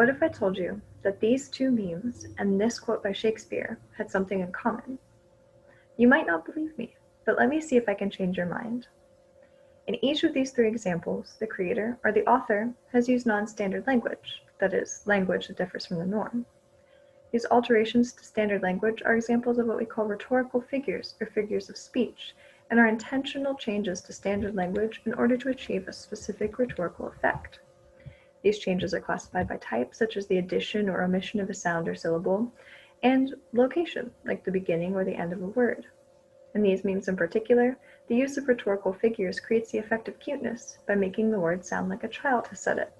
What if I told you that these two memes and this quote by Shakespeare had something in common? You might not believe me, but let me see if I can change your mind. In each of these three examples, the creator or the author has used non-standard language, that is, language that differs from the norm. These alterations to standard language are examples of what we call rhetorical figures or figures of speech, and are intentional changes to standard language in order to achieve a specific rhetorical effect. These changes are classified by type, such as the addition or omission of a sound or syllable, and location, like the beginning or the end of a word. In these memes in particular, the use of rhetorical figures creates the effect of cuteness by making the word sound like a child has said it,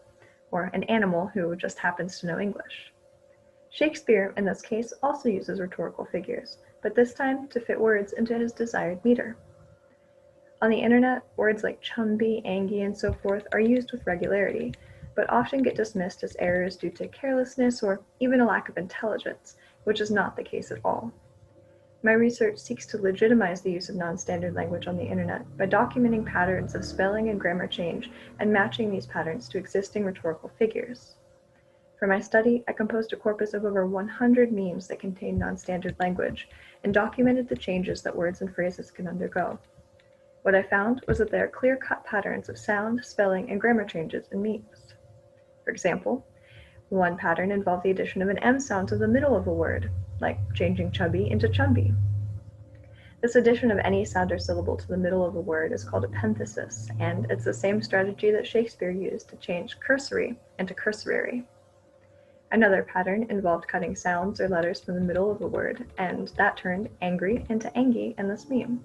or an animal who just happens to know English. Shakespeare, in this case, also uses rhetorical figures, but this time to fit words into his desired meter. On the internet, words like chumby, angy, and so forth are used with regularity, but often get dismissed as errors due to carelessness or even a lack of intelligence, which is not the case at all. My research seeks to legitimize the use of non-standard language on the internet by documenting patterns of spelling and grammar change and matching these patterns to existing rhetorical figures. For my study, I composed a corpus of over 100 memes that contain non-standard language and documented the changes that words and phrases can undergo. What I found was that there are clear-cut patterns of sound, spelling, and grammar changes in memes. For example, one pattern involved the addition of an M sound to the middle of a word, like changing chubby into chumby. This addition of any sound or syllable to the middle of a word is called epenthesis, and it's the same strategy that Shakespeare used to change cursory into cursorary. Another pattern involved cutting sounds or letters from the middle of a word, and that turned angry into angy in this meme.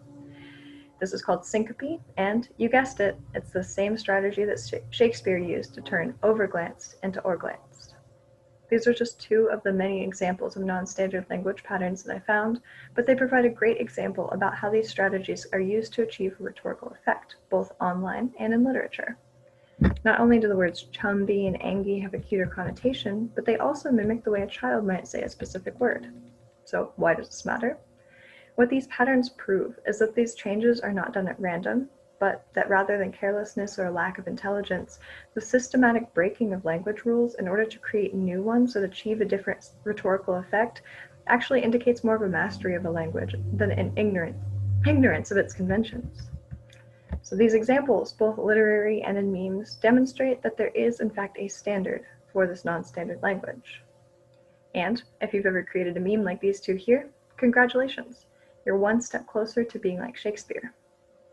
This is called syncope, and you guessed it, it's the same strategy that Shakespeare used to turn overglanced into o'erglanced. These are just two of the many examples of non-standard language patterns that I found, but they provide a great example about how these strategies are used to achieve a rhetorical effect, both online and in literature. Not only do the words chumby and angy have a cuter connotation, but they also mimic the way a child might say a specific word. So why does this matter? What these patterns prove is that these changes are not done at random, but that rather than carelessness or a lack of intelligence, the systematic breaking of language rules in order to create new ones that achieve a different rhetorical effect actually indicates more of a mastery of a language than an ignorance of its conventions. So these examples, both literary and in memes, demonstrate that there is in fact a standard for this non-standard language. And if you've ever created a meme like these two here, congratulations! You're one step closer to being like Shakespeare.